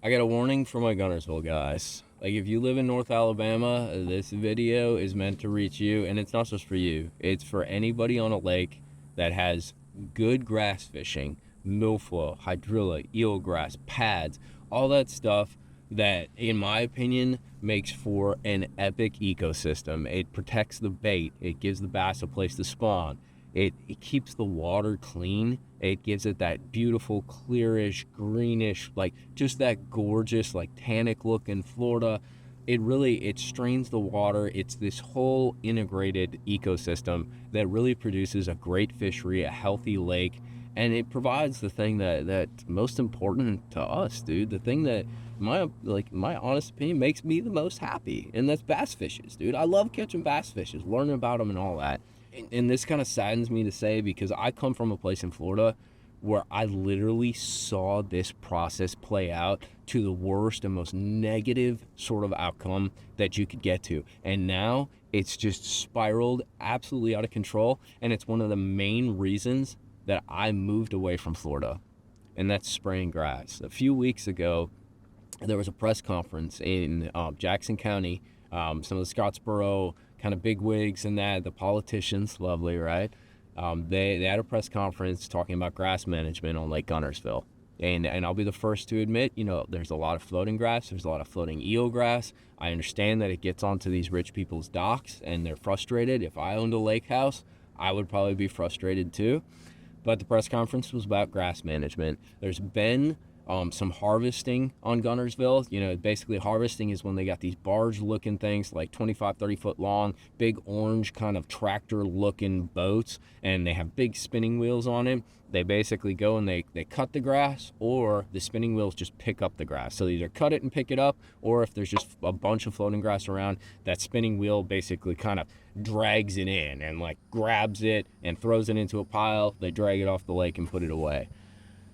I got a warning for my Guntersville guys. Like, if you live in North Alabama, this video is meant to reach you, and it's not just for you. It's for anybody on a lake that has good grass fishing, milfoil, hydrilla, eelgrass, pads, all that stuff that, in my opinion, makes for an epic ecosystem. It protects the bait. It gives the bass a place to spawn. It keeps the water clean. It gives it that beautiful, clearish, greenish, like just that gorgeous, like tannic look in Florida. It strains the water. It's this whole integrated ecosystem that really produces a great fishery, a healthy lake, and it provides the thing that's most important to us, dude. The thing that my honest opinion makes me the most happy, and that's bass fishes, dude. I love catching bass fishes, learning about them and all that. And this kind of saddens me to say, because I come from a place in Florida where I literally saw this process play out to the worst and most negative sort of outcome that you could get to. And now it's just spiraled absolutely out of control. And it's one of the main reasons that I moved away from Florida, and that's spraying grass. A few weeks ago, there was a press conference in Jackson County. Some of the Scottsboro kind of big wigs and that, the politicians, lovely, right? They had a press conference talking about grass management on Lake Guntersville. And I'll be the first to admit, there's a lot of floating grass. There's a lot of floating eelgrass. I understand that it gets onto these rich people's docks and they're frustrated. If I owned a lake house, I would probably be frustrated too. But the press conference was about grass management. There's been some harvesting on Guntersville. Basically harvesting is when they got these barge looking things like 25, 30 foot long, big orange kind of tractor looking boats, and they have big spinning wheels on it. They basically go and they cut the grass, or the spinning wheels just pick up the grass. So they either cut it and pick it up, or if there's just a bunch of floating grass around, that spinning wheel basically kind of drags it in and like grabs it and throws it into a pile. They drag it off the lake and put it away.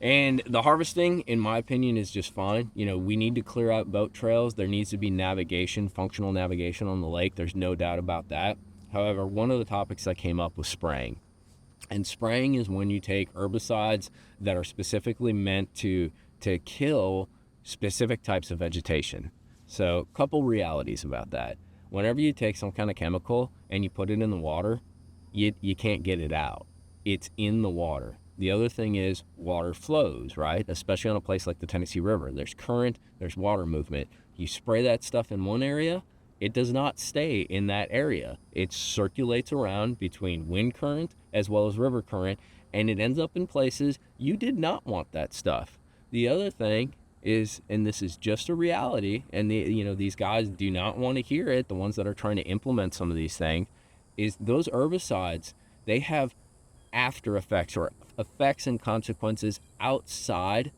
And the harvesting, in my opinion, is just fine. We need to clear out boat trails. There needs to be navigation, functional navigation on the lake. There's no doubt about that. However, one of the topics that came up was spraying. And spraying is when you take herbicides that are specifically meant to kill specific types of vegetation. So a couple realities about that. Whenever you take some kind of chemical and you put it in the water, you can't get it out. It's in the water. The other thing is water flows, right? Especially on a place like the Tennessee River. There's current, there's water movement. You spray that stuff in one area, it does not stay in that area. It circulates around between wind current as well as river current, and it ends up in places you did not want that stuff. The other thing is, and this is just a reality, and these guys do not want to hear it, the ones that are trying to implement some of these things, is those herbicides, they have after effects or effects and consequences outside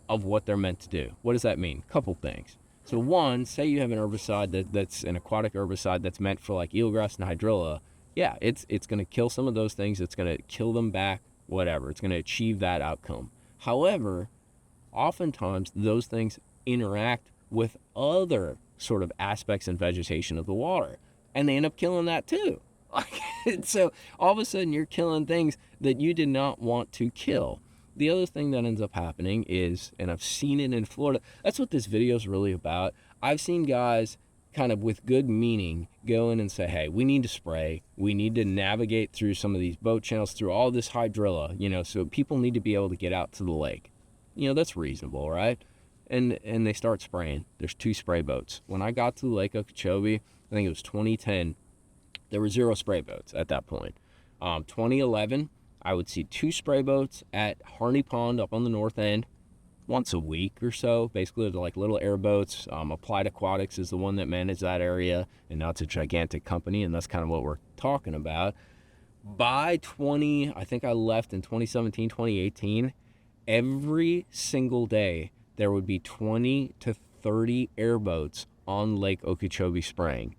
of what they're meant to do. What does that mean? Couple things. So one, say you have an herbicide that's an aquatic herbicide that's meant for like eelgrass and hydrilla. Yeah, it's going to kill some of those things. It's going to kill them back, whatever. It's going to achieve that outcome. However, oftentimes those things interact with other sort of aspects and vegetation of the water, and they end up killing that too. So all of a sudden you're killing things that you did not want to kill. The other thing that ends up happening is, and I've seen it in Florida, that's what this video is really about. I've seen guys kind of with good meaning go in and say, hey, we need to spray. We need to navigate through some of these boat channels, through all this hydrilla, so people need to be able to get out to the lake. That's reasonable, right? And they start spraying. There's 2 spray boats. When I got to Lake Okeechobee, I think it was 2010, there were 0 spray boats at that point. 2011, I would see 2 spray boats at Harney Pond up on the north end once a week or so. Basically, they're like little airboats. Applied Aquatics is the one that managed that area, and now it's a gigantic company, and that's kind of what we're talking about. I think I left in 2017, 2018, every single day there would be 20 to 30 airboats on Lake Okeechobee spraying.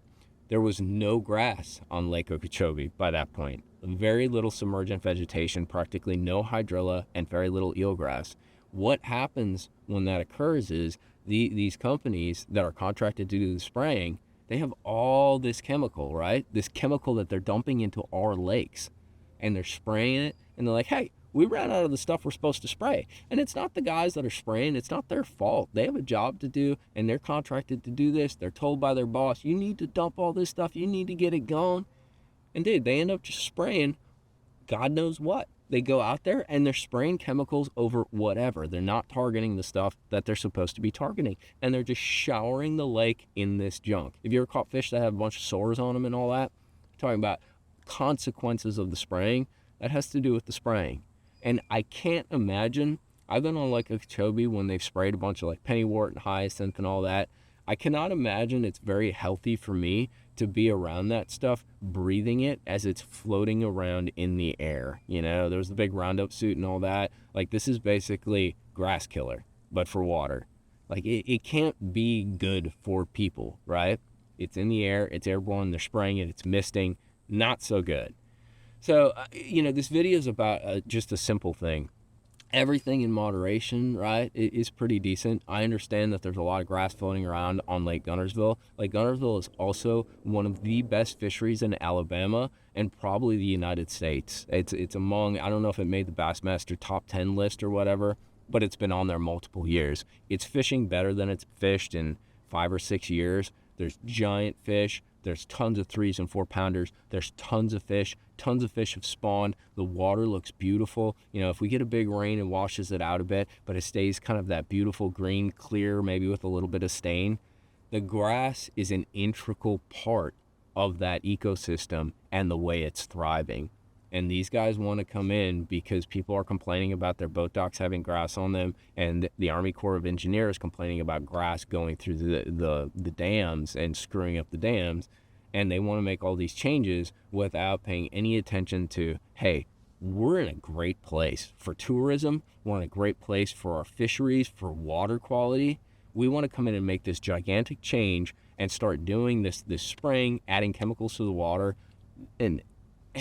There was no grass on Lake Okeechobee by that point. Very little submergent vegetation, practically no hydrilla, and very little eelgrass. What happens when that occurs is these companies that are contracted to do the spraying, they have all this chemical, right? This chemical that they're dumping into our lakes, and they're spraying it, and they're like, hey, We ran out of the stuff we're supposed to spray. And it's not the guys that are spraying, it's not their fault. They have a job to do, and they're contracted to do this. They're told by their boss, you need to dump all this stuff, you need to get it gone. And dude, they end up just spraying God knows what. They go out there and they're spraying chemicals over whatever. They're not targeting the stuff that they're supposed to be targeting. And they're just showering the lake in this junk. Have you ever caught fish that have a bunch of sores on them and all that? I'm talking about consequences of the spraying. That has to do with the spraying. And I can't imagine, I've been on Lake Okeechobee when they've sprayed a bunch of like pennywort and hyacinth and all that. I cannot imagine it's very healthy for me to be around that stuff, breathing it as it's floating around in the air. You know, there's the big Roundup suit and all that. Like, this is basically grass killer, but for water. Like, it can't be good for people, right? It's in the air, it's airborne, they're spraying it, it's misting. Not so good. So, you know, this video is about just a simple thing. Everything in moderation, right, is pretty decent. I understand that there's a lot of grass floating around on Lake Guntersville. Lake Guntersville is also one of the best fisheries in Alabama and probably the United States. It's among, I don't know if it made the Bassmaster top 10 list or whatever, but it's been on there multiple years. It's fishing better than it's fished in 5 or 6 years. There's giant fish. There's tons of 3s and 4 pounders. There's tons of fish. Tons of fish have spawned. The water looks beautiful. You know, if we get a big rain, it washes it out a bit, but it stays kind of that beautiful green, clear, maybe with a little bit of stain. The grass is an integral part of that ecosystem and the way it's thriving. And these guys want to come in because people are complaining about their boat docks having grass on them, and the Army Corps of Engineers complaining about grass going through the dams and screwing up the dams. And they want to make all these changes without paying any attention to, hey, we're in a great place for tourism. We're in a great place for our fisheries, for water quality. We want to come in and make this gigantic change and start doing this spraying, adding chemicals to the water, and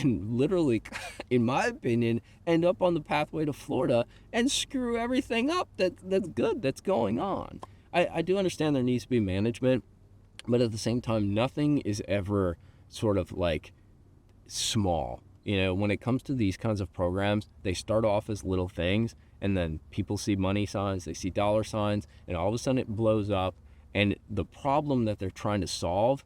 literally, in my opinion, end up on the pathway to Florida and screw everything up that's good that's going on. I do understand there needs to be management, but at the same time, nothing is ever sort of like small. You know, when it comes to these kinds of programs, they start off as little things, and then people see money signs, they see dollar signs, and all of a sudden it blows up, and the problem that they're trying to solve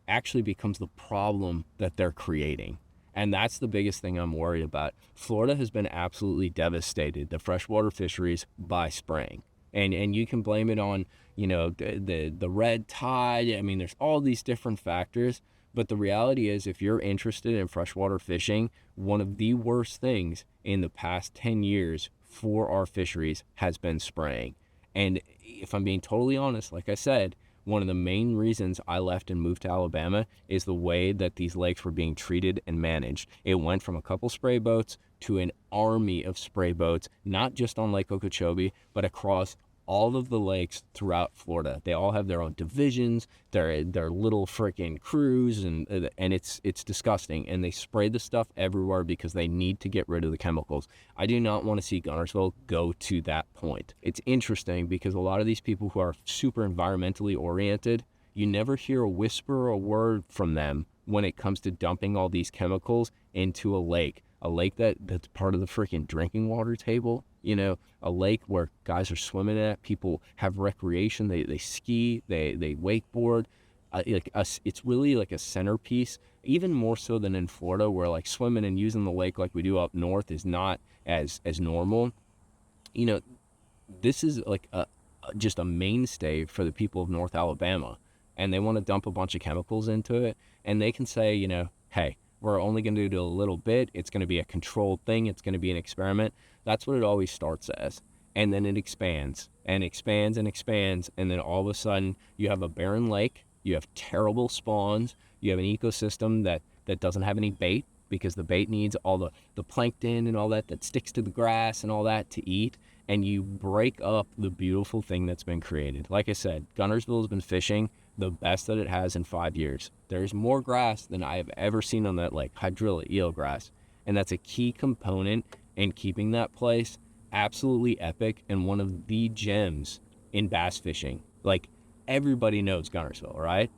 actually becomes the problem that they're creating. And that's the biggest thing I'm worried about. Florida has been absolutely devastated, the freshwater fisheries, by spraying. And you can blame it on, you know, the red tide. I mean, there's all these different factors. But the reality is, if you're interested in freshwater fishing, one of the worst things in the past 10 years for our fisheries has been spraying. And if I'm being totally honest, like I said, one of the main reasons I left and moved to Alabama is the way that these lakes were being treated and managed. It went from a couple spray boats to an army of spray boats, not just on Lake Okeechobee, but across all of the lakes throughout Florida. They all have their own divisions, their little freaking crews, and it's disgusting. And they spray the stuff everywhere because they need to get rid of the chemicals. I do not want to see Guntersville go to that point. It's interesting because a lot of these people who are super environmentally oriented, you never hear a whisper or a word from them when it comes to dumping all these chemicals into a lake that's part of the freaking drinking water table. You know, a lake where guys are swimming at, people have recreation, they ski, they wakeboard. It's really like a centerpiece, even more so than in Florida, where like swimming and using the lake like we do up north is not as normal. You know, this is like just a mainstay for the people of North Alabama, and they want to dump a bunch of chemicals into it, and they can say, you know, hey, we're only going to do a little bit. It's going to be a controlled thing. It's going to be an experiment. That's what it always starts as. And then it expands and expands and expands. And then all of a sudden you have a barren lake. You have terrible spawns. You have an ecosystem that doesn't have any bait because the bait needs all the plankton and all that sticks to the grass and all that to eat. And you break up the beautiful thing that's been created. Like I said, Guntersville has been fishing the best that it has in 5 years. There's more grass than I have ever seen on that lake, hydrilla, eelgrass. And that's a key component in keeping that place absolutely epic and one of the gems in bass fishing. Like, everybody knows Guntersville, right?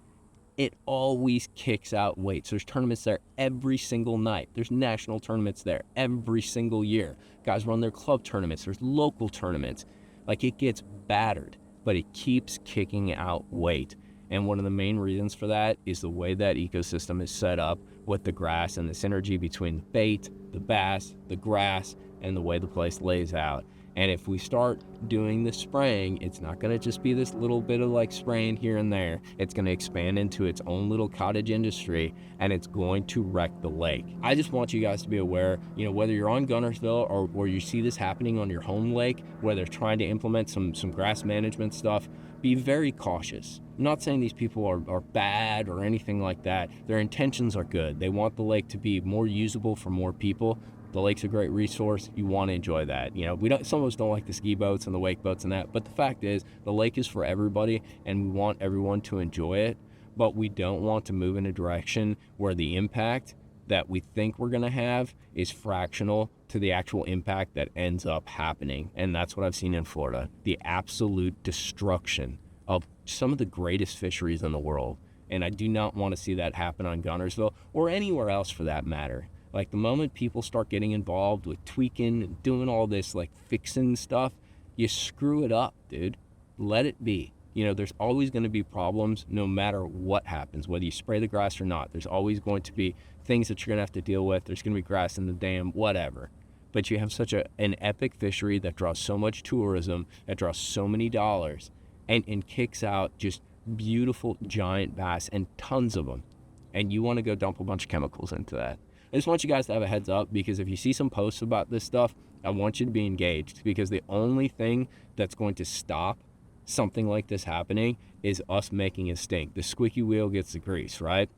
it always kicks out weights. There's tournaments there every single night. There's national tournaments there every single year. Guys run their club tournaments. There's local tournaments. Like, it gets battered, but it keeps kicking out weight. And one of the main reasons for that is the way that ecosystem is set up with the grass and the synergy between the bait, the bass, the grass, and the way the place lays out. And if we start doing the spraying, it's not going to just be this little bit of like spraying here and there. It's going to expand into its own little cottage industry, and it's going to wreck the lake. I just want you guys to be aware, you know, whether you're on Guntersville or you see this happening on your home lake, where they're trying to implement some grass management stuff, be very cautious. I'm not saying these people are bad or anything like that. Their intentions are good. They want the lake to be more usable for more people. The lake's a great resource. You want to enjoy that. You know, some of us don't like the ski boats and the wake boats and that, but the fact is the lake is for everybody, and we want everyone to enjoy it, but we don't want to move in a direction where the impact that we think we're going to have is fractional to the actual impact that ends up happening. And that's what I've seen in Florida. The absolute destruction of some of the greatest fisheries in the world. And I do not want to see that happen on Guntersville or anywhere else for that matter. Like, the moment people start getting involved with tweaking and doing all this like fixing stuff, you screw it up, dude. Let it be. You know, there's always going to be problems no matter what happens, whether you spray the grass or not. There's always going to be things that you're going to have to deal with. There's going to be grass in the dam, whatever. But you have such an epic fishery that draws so much tourism, that draws so many dollars, and kicks out just beautiful giant bass and tons of them. And you want to go dump a bunch of chemicals into that. I just want you guys to have a heads up, because if you see some posts about this stuff, I want you to be engaged, because the only thing that's going to stop something like this happening is us making it stink. The squeaky wheel gets the grease, right?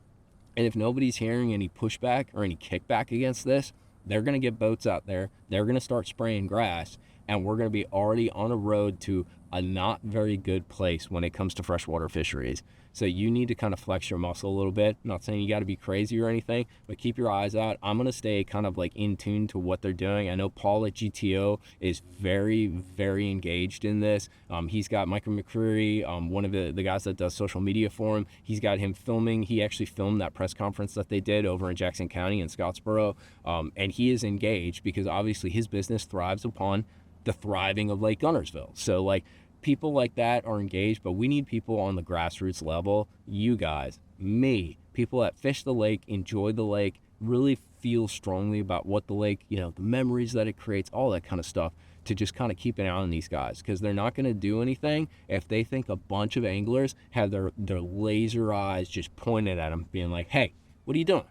And if nobody's hearing any pushback or any kickback against this, they're going to get boats out there. They're going to start spraying grass, and we're going to be already on a road to a not very good place when it comes to freshwater fisheries. So you need to kind of flex your muscle a little bit. I'm not saying you got to be crazy or anything, but keep your eyes out. I'm going to stay kind of like in tune to what they're doing. I know Paul at GTO is very, very engaged in this. He's got Michael McCreary, one of the guys that does social media for him. He's got him filming. He actually filmed that press conference that they did over in Jackson County in Scottsboro. And he is engaged because obviously his business thrives upon the thriving of Lake Guntersville. So like, people like that are engaged, but we need people on the grassroots level. You guys, me, people that fish the lake, enjoy the lake, really feel strongly about what the lake, you know, the memories that it creates, all that kind of stuff, to just kind of keep an eye on these guys, because they're not going to do anything if they think a bunch of anglers have their laser eyes just pointed at them, being like, hey, what are you doing?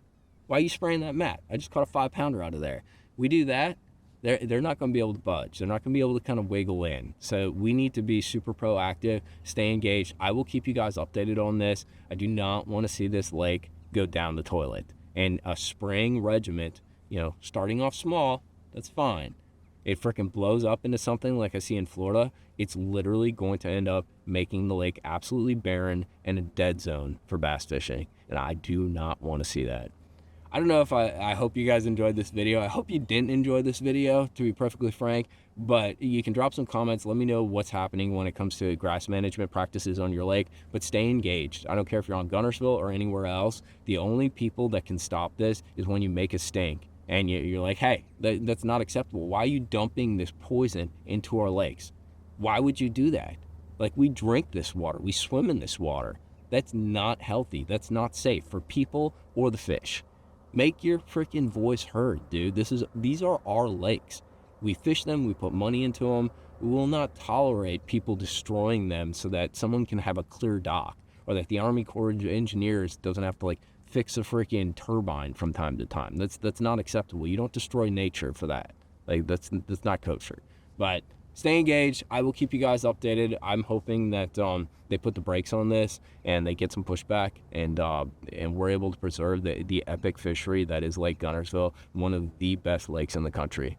Why are you spraying that mat? I just caught a 5-pounder out of there. We do that, they're not going to be able to budge. They're not going to be able to kind of wiggle in. So we need to be super proactive, stay engaged. I will keep you guys updated on this. I do not want to see this lake go down the toilet. And a spraying regiment, you know, starting off small, that's fine. It freaking blows up into something like I see in Florida, it's literally going to end up making the lake absolutely barren and a dead zone for bass fishing. And I do not want to see that. I don't know if I hope you guys enjoyed this video. I hope you didn't enjoy this video, to be perfectly frank, but you can drop some comments. Let me know what's happening when it comes to grass management practices on your lake, but stay engaged. I don't care if you're on Guntersville or anywhere else. The only people that can stop this is when you make a stink and you're like, hey, that's not acceptable. Why are you dumping this poison into our lakes? Why would you do that? Like, we drink this water. We swim in this water. That's not healthy. That's not safe for people or the fish. Make your freaking voice heard, dude. These are our lakes. We fish them. We put money into them. We will not tolerate people destroying them so that someone can have a clear dock, or that the Army Corps of Engineers doesn't have to like fix a freaking turbine from time to time. That's not acceptable. You don't destroy nature for that. Like, that's not kosher. But stay engaged. I will keep you guys updated. I'm hoping that they put the brakes on this and they get some pushback, and we're able to preserve the epic fishery that is Lake Guntersville, one of the best lakes in the country.